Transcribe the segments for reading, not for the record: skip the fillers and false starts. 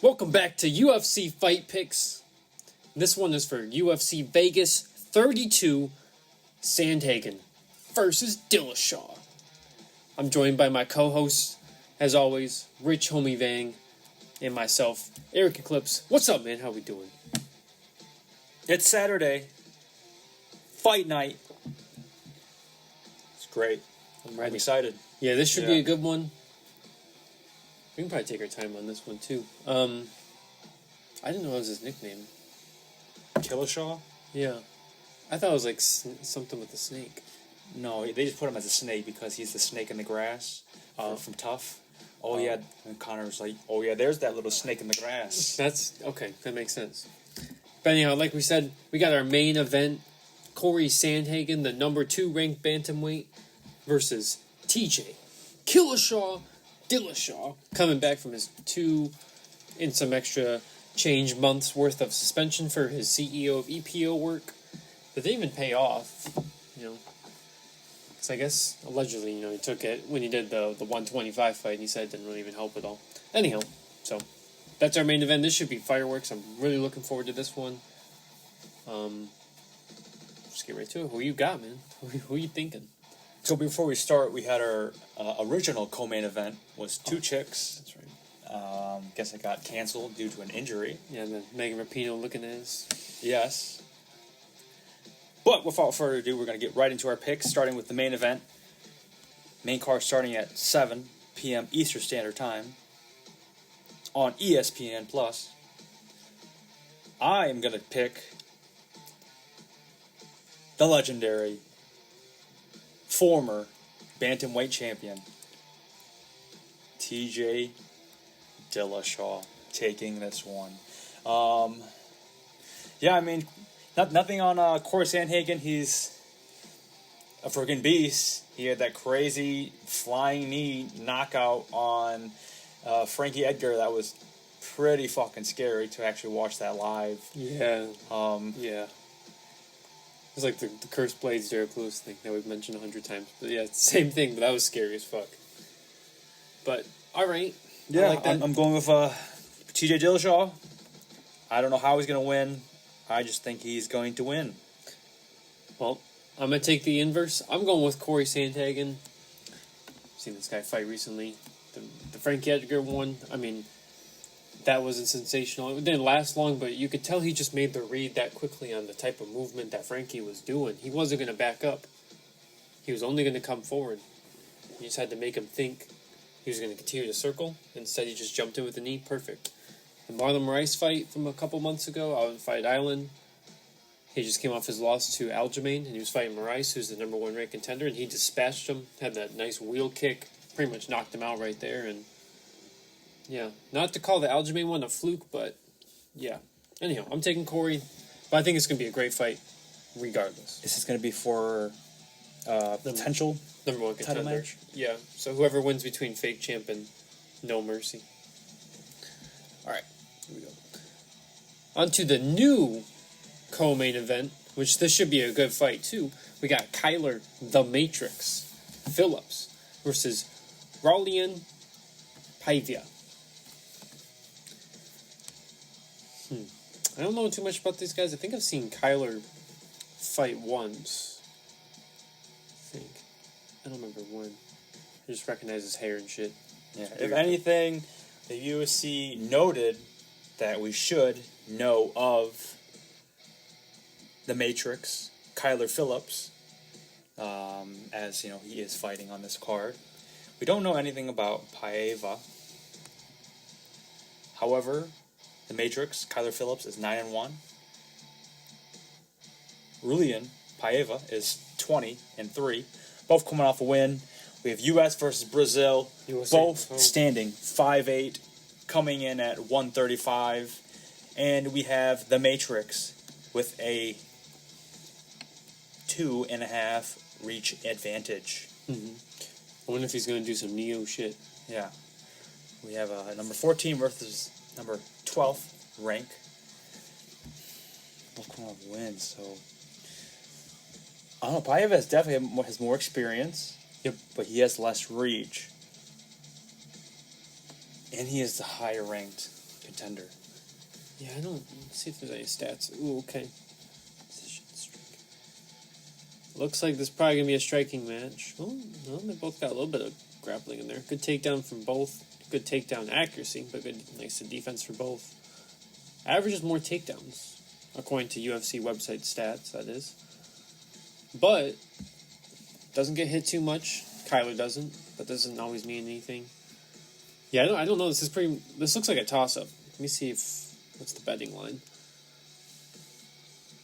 Welcome back to UFC Fight Picks. This one is for UFC Vegas 32, Sandhagen versus Dillashaw. I'm joined by my co-hosts, as always, Rich Homie Vang, and myself, Eric Eclipse. What's up, man? How we doing? It's Saturday. Fight night. It's great. I'm ready. I'm excited. Yeah, this should be a good one. We can probably take our time on this one, too. I didn't know that was his nickname. Dillashaw? Yeah. I thought it was like something with the snake. No, they just put him as a snake because he's the snake in the grass from Tough. Oh, yeah. And Connor's like, oh, yeah, there's that little snake in the grass. That's, okay, that makes sense. But anyhow, like we said, we got our main event. Corey Sandhagen, the number 2 ranked bantamweight, versus TJ Dillashaw, coming back from his 2 and some extra change months worth of suspension for his CEO of EPO work that didn't even pay off, So I guess, allegedly, he took it when he did the 125 fight, and he said it didn't really even help at all. Anyhow, so that's our main event. This should be fireworks. I'm really looking forward to this one. Just get right to it. Who you got, man? Who you thinking? So before we start, we had our original co-main event was 2 chicks. That's right. Guess it got canceled due to an injury. Yeah, the Megan Rapinoe looking ass. Yes. But without further ado, we're going to get right into our picks, starting with the main event. Main card starting at 7 p.m. Eastern Standard Time on ESPN+. I am going to pick the legendary former bantamweight champion TJ Dillashaw taking this one. Nothing on Corey Sandhagen. He's a freaking beast. He had that crazy flying knee knockout on Frankie Edgar. That was pretty fucking scary to actually watch that live. Yeah. Yeah. It's like the Cursed Blades Derek Lewis thing that we've mentioned 100 times. But yeah, it's the same thing, but that was scary as fuck. But, alright. Yeah, like that. I'm going with TJ Dillashaw. I don't know how he's going to win. I just think he's going to win. Well, I'm going to take the inverse. I'm going with Corey Sandhagen. I've seen this guy fight recently. The Frankie Edgar one, that wasn't sensational. It didn't last long, but you could tell he just made the read that quickly on the type of movement that Frankie was doing. He wasn't going to back up. He was only going to come forward. You just had to make him think he was going to continue to circle. Instead, he just jumped in with the knee. Perfect. The Marlon Moraes fight from a couple months ago out on Fight Island, he just came off his loss to Aljamain, and he was fighting Moraes, who's the number 1 ranked contender, and he dispatched him, had that nice wheel kick, pretty much knocked him out right there, and yeah, not to call the Aljamain one a fluke, but yeah. Anyhow, I'm taking Corey, but I think it's going to be a great fight, regardless. This is going to be for potential number 1 contender. Title match? Yeah, so whoever wins between Fake Champ and No Mercy. Alright, here we go. On to the new co-main event, which this should be a good fight too. We got Kyler the Matrix Phillips versus Raulian Pavia. I don't know too much about these guys. I think I've seen Kyler fight once. I don't remember when. I just recognize his hair and shit. Yeah. If anything, the UFC noted that we should know of the Matrix, Kyler Phillips, as he is fighting on this card. We don't know anything about Paiva. However, the Matrix, Kyler Phillips, is 9-1. Raulian Paiva is 20-3. Both coming off a win. We have U.S. versus Brazil. Both standing 5'8", coming in at 135. And we have the Matrix with a 2.5 reach advantage. Mm-hmm. I wonder if he's going to do some Neo shit. Yeah. We have number 14 versus number 12 rank. Both coming off wins, so I don't know. Paiva definitely has more experience. Yep. But he has less reach. And he is the higher ranked contender. Yeah, I don't see if there's any stats. Ooh, okay. Looks like this is probably going to be a striking match. Oh, no, they both got a little bit of grappling in there. Good takedown from both. Good takedown accuracy, but good, nice defense for both. Averages more takedowns, according to UFC website stats, that is. But doesn't get hit too much. Kyler doesn't. That doesn't always mean anything. Yeah, I don't know. This looks like a toss-up. Let me see what's the betting line.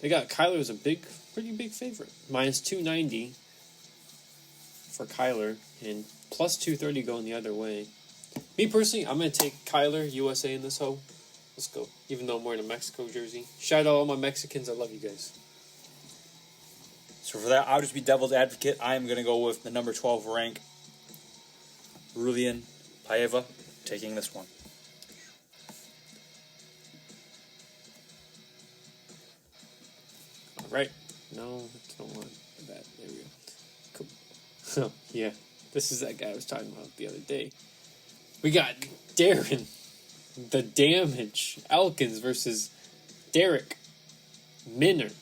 They got Kyler as a pretty big favorite. Minus 290 for Kyler, and plus 230 going the other way. Me personally, I'm going to take Kyler, USA in this hoe. Let's go. Even though I'm wearing a Mexico jersey. Shout out all my Mexicans. I love you guys. So for that, I'll just be devil's advocate. I am going to go with the number 12 rank, Julian Paiva, taking this one. All right. No, I don't want that. There we go. Cool. Oh, yeah. This is that guy I was talking about the other day. We got Darren, the Damage, Elkins versus Derrickminner.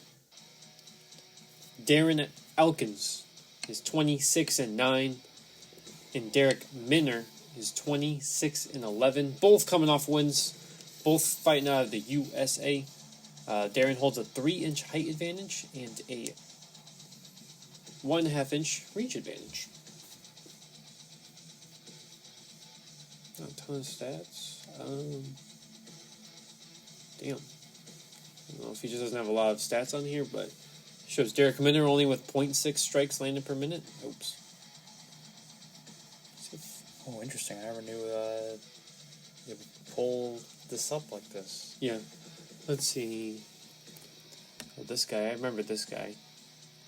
Darren Elkins is 26-9, and Derrickminner is 26-11. Both coming off wins, both fighting out of the USA. Darren holds a 3-inch height advantage and a 1.5-inch reach advantage. Not a ton of stats. Damn. I don't know if he just doesn't have a lot of stats on here, but shows Derrickminner only with 0.6 strikes landed per minute. Oops. Oh, interesting. I never knew you would pull this up like this. Yeah. Let's see. Oh, this guy. I remember this guy.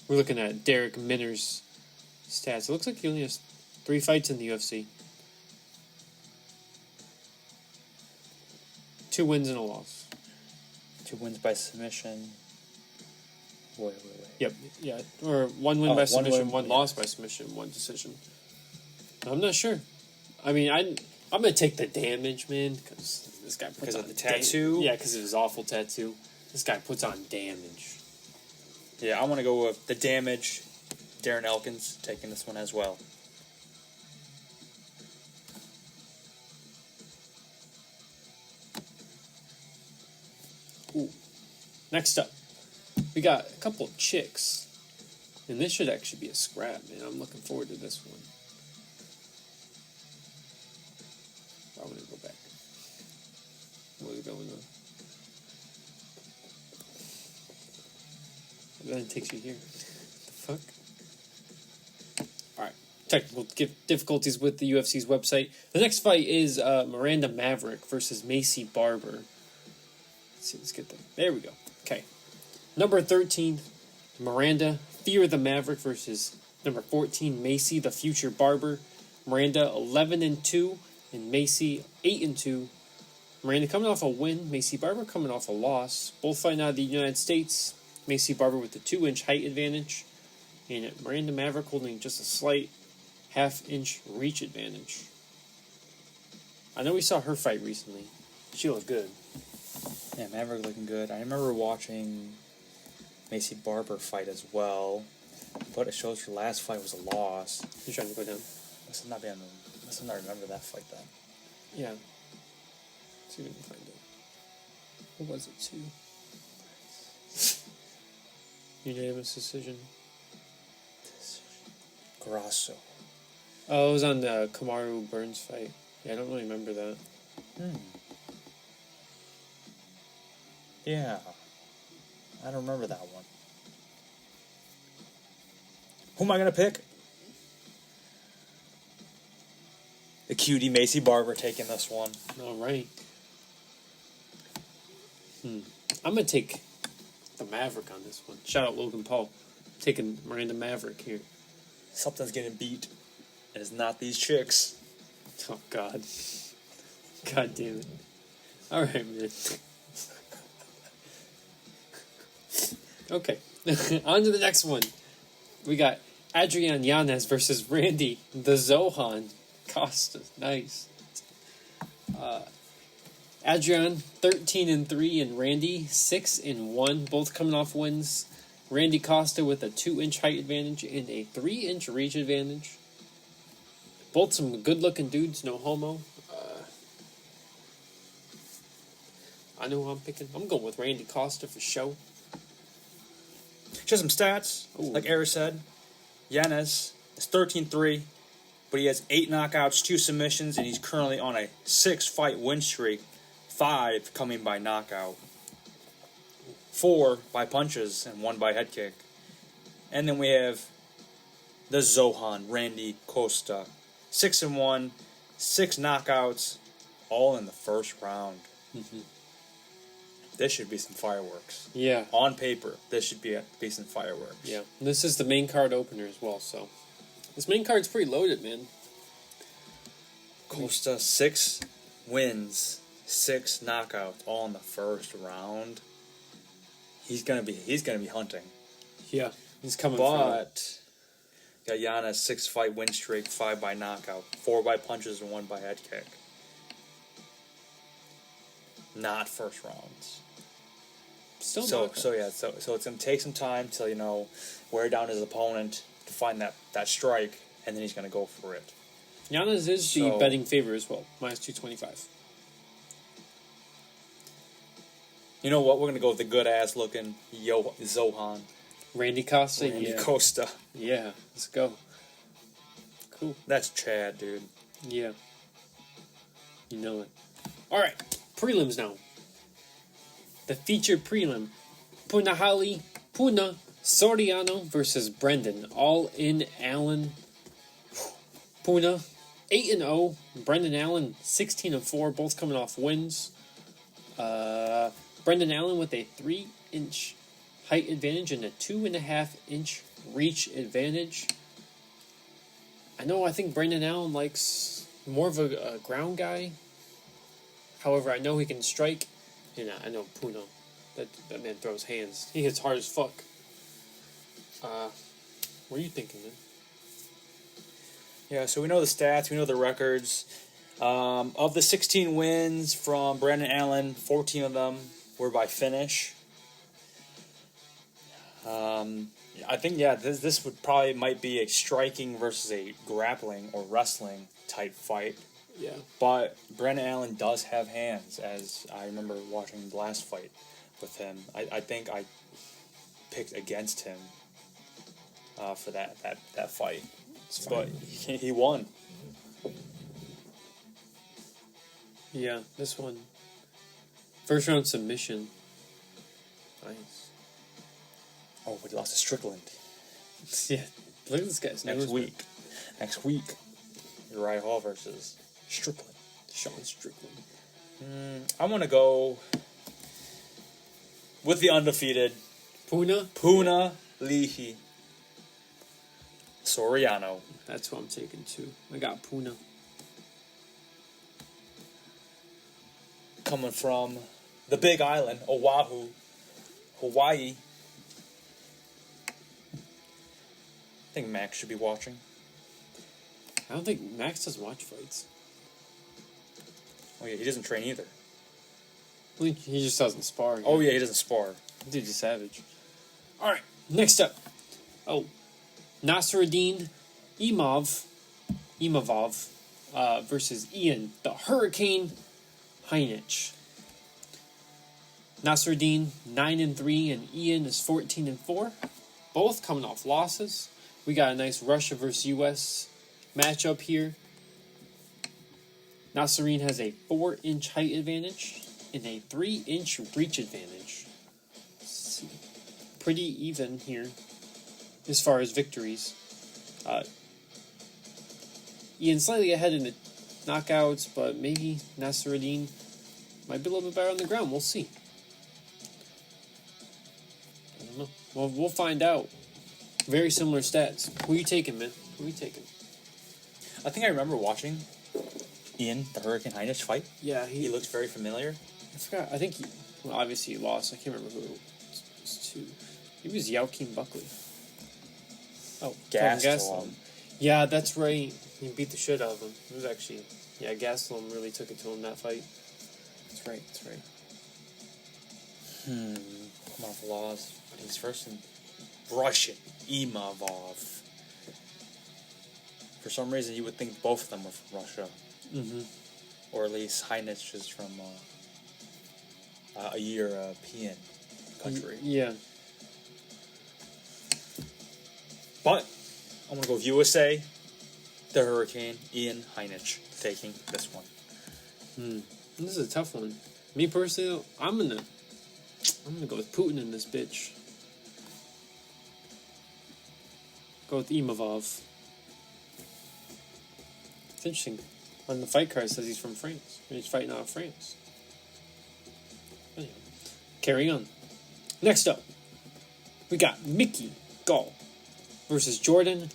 We're looking at Derrickminner's stats. It looks like he only has 3 fights in the UFC. 2 wins and a loss. 2 wins by submission. Wait. Yep, yeah. Or 1 win by submission, 1 yeah. loss by submission, 1 decision. I'm not sure. I mean, I'm going to take the Damage, man, because this guy puts on the tattoo? Yeah, because of his awful tattoo. This guy puts on damage. Yeah, I want to go with the Damage. Darren Elkins taking this one as well. Ooh. Next up, we got a couple of chicks. And this should actually be a scrap, man. I'm looking forward to this one. I'm going to go back. What is going on? Then it takes you here. What the fuck? Alright. Technical difficulties with the UFC's website. The next fight is Miranda Maverick versus Missy Barber. Let's get there. There we go. Okay. Number 13, Miranda, Fear the Maverick versus number 14, Missy, the Future Barber. Miranda 11-2 and Missy 8-2. Miranda coming off a win, Missy Barber coming off a loss. Both fighting out of the United States. Missy Barber with the 2-inch height advantage, and Miranda Maverick holding just a slight 1/2-inch reach advantage. I know we saw her fight recently. She looked good. Yeah, Maverick looking good. I remember watching Missy Barber fight as well, but it shows her last fight was a loss. You're trying to go down? Must have not remember that fight then. Yeah. Let's see if we can find it. What was it, too? Unanimous decision. Grasso. Oh, it was on the Kamaru Burns fight. Yeah, I don't really remember that. Yeah. I don't remember that one. Who am I going to pick? The cutie Missy Barber taking this one. All right. I'm going to take the Maverick on this one. Shout out Logan Paul. Taking Miranda Maverick here. Something's getting beat. And it's not these chicks. Oh, God. God damn it. All right, man. Okay. On to the next one. We got Adrian Ynez versus Randy the Zohan Costa. Nice. Adrian 13-3 and Randy 6-1, both coming off wins. Randy Costa with a 2-inch height advantage and a 3-inch reach advantage. Both some good-looking dudes, no homo. I know who I'm picking. I'm going with Randy Costa for show. Just some stats. Ooh. Like Eric said, Ynez is 13-3, but he has 8 knockouts, 2 submissions, and he's currently on a 6-fight win streak. 5 coming by knockout, 4 by punches, and 1 by head kick. And then we have the Zohan, Randy Costa. 6-1, 6 knockouts, all in the first round. Mm-hmm. This should be some fireworks. Yeah. On paper, this should be some fireworks. Yeah. And this is the main card opener as well, so. This main card's pretty loaded, man. Costa, 6 wins, 6 knockouts, all in the first round. He's gonna be hunting. Yeah. He's coming But got Ynez 6-fight win streak, 5 by knockout, 4 by punches, and 1 by head kick. Not first rounds. Still So knockout. it's gonna take some time to wear down his opponent to find that strike, and then he's gonna go for it. Ynez is the betting favorite as well, minus 225. You know what? We're gonna go with the good ass looking Zohan. Randy Costa, Randy yeah. Costa. Yeah, let's go. Cool. That's Chad, dude. Yeah. You know it. Alright, prelims now. The featured prelim. Puna Soriano versus Brendan. All in Allen. Puna 8-0. Brendan Allen 16-4. Both coming off wins. Brendan Allen with a 3-inch height advantage and a 2.5-inch reach advantage. I think Brendan Allen likes more of a ground guy. However, I know he can strike. And I know Puna. That man throws hands. He hits hard as fuck. What are you thinking, man? Yeah, so we know the stats, we know the records. Of the 16 wins from Brendan Allen, 14 of them were by finish. I think, this might be a striking versus a grappling or wrestling type fight. Yeah. But Brendan Allen does have hands, as I remember watching the last fight with him. I think I picked against him for that fight. But he won. Yeah, this one. First round submission. Nice. Oh, but he lost to Strickland. Yeah, look at this guy's Next nose. week, Uriah Hall versus Strickland. Sean Strickland. I'm going to go with the undefeated Puna Lihi Soriano. That's what I'm taking too. I got Puna. Coming from the Big Island, Oahu, Hawaii. I think Max should be watching. I don't think Max doesn't watch fights. Oh yeah, he doesn't train either. I think he just doesn't spar. Oh yeah, he doesn't spar. Dude's a savage. Alright, next up. Nasruddin Immov versus Ian the Hurricane Heineck. Nasruddin 9-3 and Ian is 14-4. Both coming off losses. We got a nice Russia versus US matchup here. Nasruddin has a 4-inch height advantage and a 3-inch reach advantage. Let's see. Pretty even here as far as victories. Ian slightly ahead in the knockouts, but maybe Nasruddin might be a little bit better on the ground. We'll see. I don't know. Well, we'll find out. Very similar stats. Who are you taking, man? Who are you taking? I think I remember watching Ian the Hurricane Heineck fight. Yeah, He looked very familiar. I forgot. I think obviously he lost. I can't remember who it was to. He was Joaquin Buckley. Oh, Gastelum. Yeah, that's right. He beat the shit out of him. It was actually, Gastelum really took it to him that fight. That's right. Come off loss. But he's first in Russian. Immov. For some reason, you would think both of them were from Russia. Mm-hmm. Or at least Heineck is from a European country. Yeah. But I'm going to go with USA, the Hurricane, Ian Heineck taking this one. This is a tough one. Me personally, I'm gonna go with Putin in this bitch. Go with Immov. It's interesting. On the fight card, it says he's from France. And he's fighting out of France. Anyway, carry on. Next up, we got Mickey Gall versus Jordan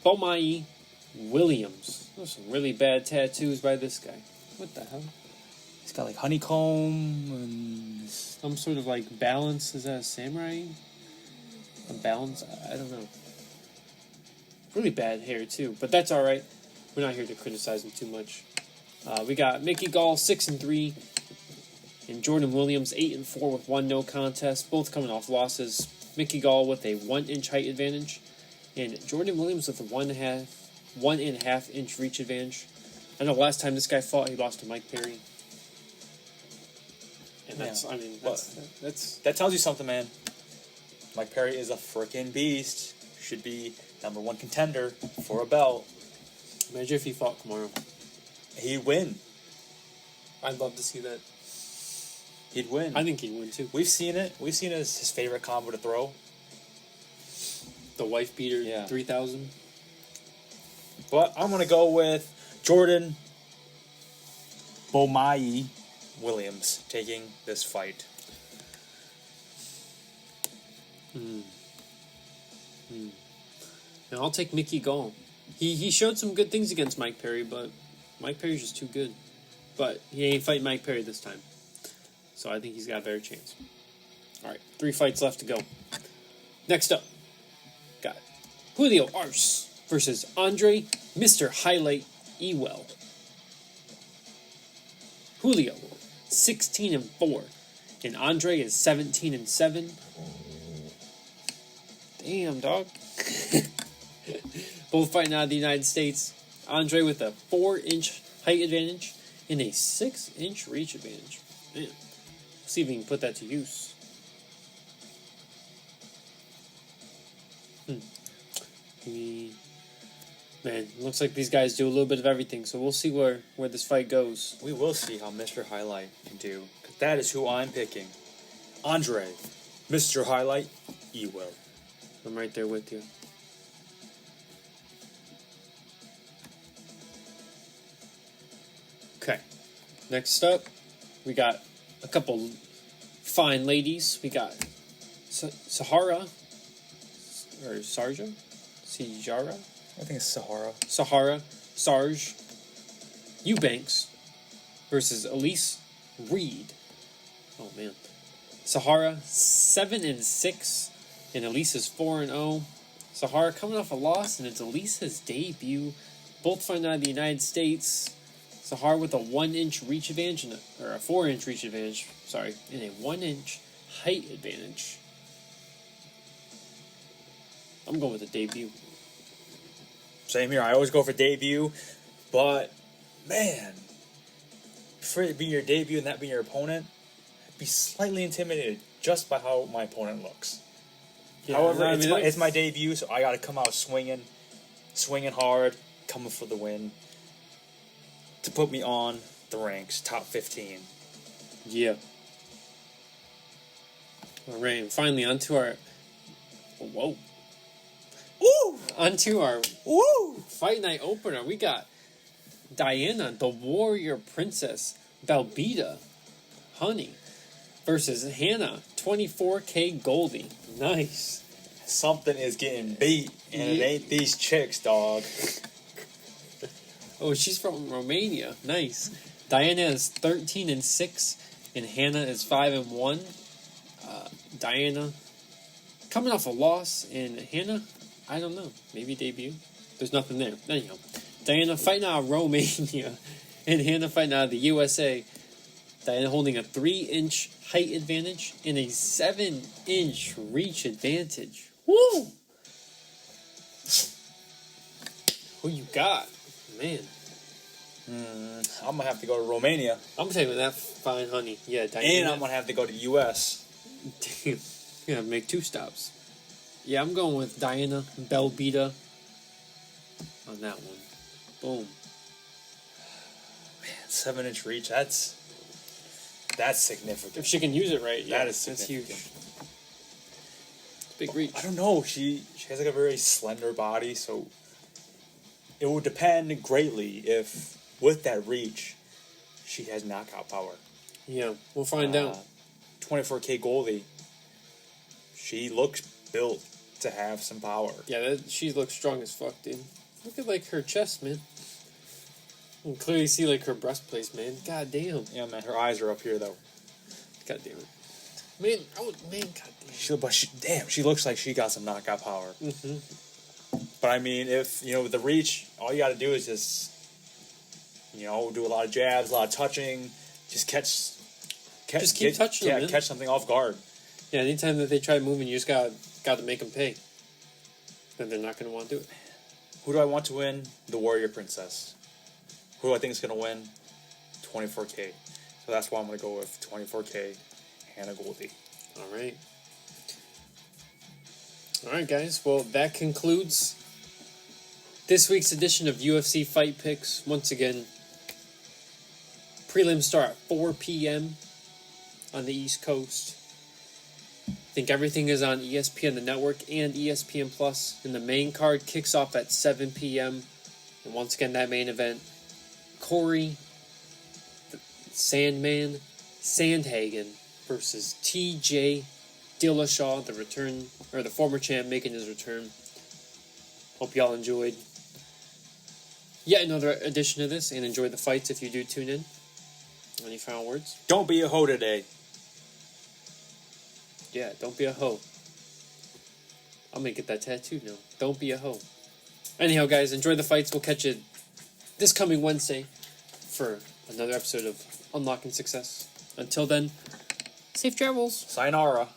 Bomai Williams. Those are some really bad tattoos by this guy. What the hell? He's got like honeycomb and Some sort of like balance. Is that a samurai? A balance? I don't know. Really bad hair too, but that's all right. We're not here to criticize him too much. We got Mickey Gall 6-3, and Jordan Williams 8-4 with 1 no contest. Both coming off losses. Mickey Gall with a 1-inch height advantage, and Jordan Williams with a 1.5 inch reach advantage. I know last time this guy fought, he lost to Mike Perry. And that's, Yeah. I mean, that's that tells you something, man. Mike Perry is a freaking beast. Should be #1 contender for a belt. imagine if he fought tomorrow. He'd win. I'd love to see that. He'd win. I think he'd win too. We've seen it. We've seen it as his favorite combo to throw. The wife beater, Yeah. 3,000. But I'm going to go with Jordan Bomai Williams taking this fight. And I'll take Mickey Gall. He showed some good things against Mike Perry, but Mike Perry's just too good. But he ain't fighting Mike Perry this time. So I think he's got a better chance. Alright, 3 fights left to go. Next up, got Julio Arce versus Andre Mr. Highlight Ewell. Julio, 16-4. And Andre is 17-7. Damn, dog. Both fighting out of the United States. Andre with a 4-inch height advantage and a 6-inch reach advantage. Man, see if we can put that to use. Man, looks like these guys do a little bit of everything, so we'll see where this fight goes. We will see how Mr. Highlight can do. Because that is who I'm picking. Andre, Mr. Highlight, Ewell. I'm right there with you. Okay, next up, we got a couple fine ladies. We got Sahara, or Sarja? Sijara? I think it's Sahara. Sarge Eubanks versus Elise Reed. Oh man. Sahara 7-6 and Elise is 4-0. Sahara coming off a loss and it's Elise's debut. Both fighting out of the United States. Sahara with a 1-inch reach advantage or a 4-inch reach advantage, and a 1-inch height advantage. I'm going with the debut. Same here. I always go for debut, but man, for it being your debut and that being your opponent, I'd be slightly intimidated just by how my opponent looks. Yeah, However, I mean, it's my debut, so I got to come out swinging hard, coming for the win to put me on the ranks, top 15. Yeah. All right, and finally onto our. Whoa. Woo! Onto our Woo! fight night opener. We got Diana, the warrior princess, Balbita, Honey, versus Hannah, 24K Goldie. Nice. Something is getting beat, and it ain't these chicks, dog. Oh, she's from Romania. Nice. Diana is 13-6, and Hannah is 5-1. Diana coming off a loss, and Hannah, I don't know, maybe debut. There's nothing there. Anyhow, Diana fighting out of Romania, and Hannah fighting out of the USA. Diana holding a 3-inch height advantage and a 7-inch reach advantage. Woo! Who you got? Man. I'm going to have to go to Romania. I'm taking that fine, honey. Yeah, Diana. And I'm going to have to go to U.S. Damn. You're going to make 2 stops. Yeah, I'm going with Diana Belbita on that one. Boom. Man, 7-inch reach, that's significant. If she can use it right, yeah, that is that's huge. significant. It's a big reach. I don't know. She has like a very slender body, so it would depend greatly if, with that reach, she has knockout power. Yeah, we'll find out. 24K Goldie, she looks built to have some power. Yeah, she looks strong as fuck, dude. Look at, like, her chest, man. You can clearly see, like, her breastplates, man. God damn. Yeah, man, her eyes are up here, though. God damn it. Man, god damn. She looks like she got some knockout power. Mm-hmm. But, I mean, if, with the reach, all you got to do is just, do a lot of jabs, a lot of touching, just keep touching them, man. Catch something off guard. Yeah, anytime that they try moving, you just got to make them pay. Then they're not going to want to do it. Who do I want to win? The Warrior Princess. Who do I think is going to win? 24K. So that's why I'm going to go with 24K, Hannah Goldie. All right. All right, guys. Well, that concludes this week's edition of UFC Fight Picks. Once again, prelims start at 4 p.m. on the East Coast. I think everything is on ESPN, the network, and ESPN Plus. And the main card kicks off at 7 p.m. And once again, that main event, Corey Sandhagen versus TJ Dillashaw, the former champ making his return. Hope y'all enjoyed yet another edition of this and enjoyed the fights if you do tune in. Any final words? Don't be a hoe today. Yeah, don't be a hoe. I'm gonna get that tattooed now. Don't be a hoe. Anyhow, guys, enjoy the fights. We'll catch you this coming Wednesday for another episode of Unlocking Success. Until then, safe travels. Sayonara.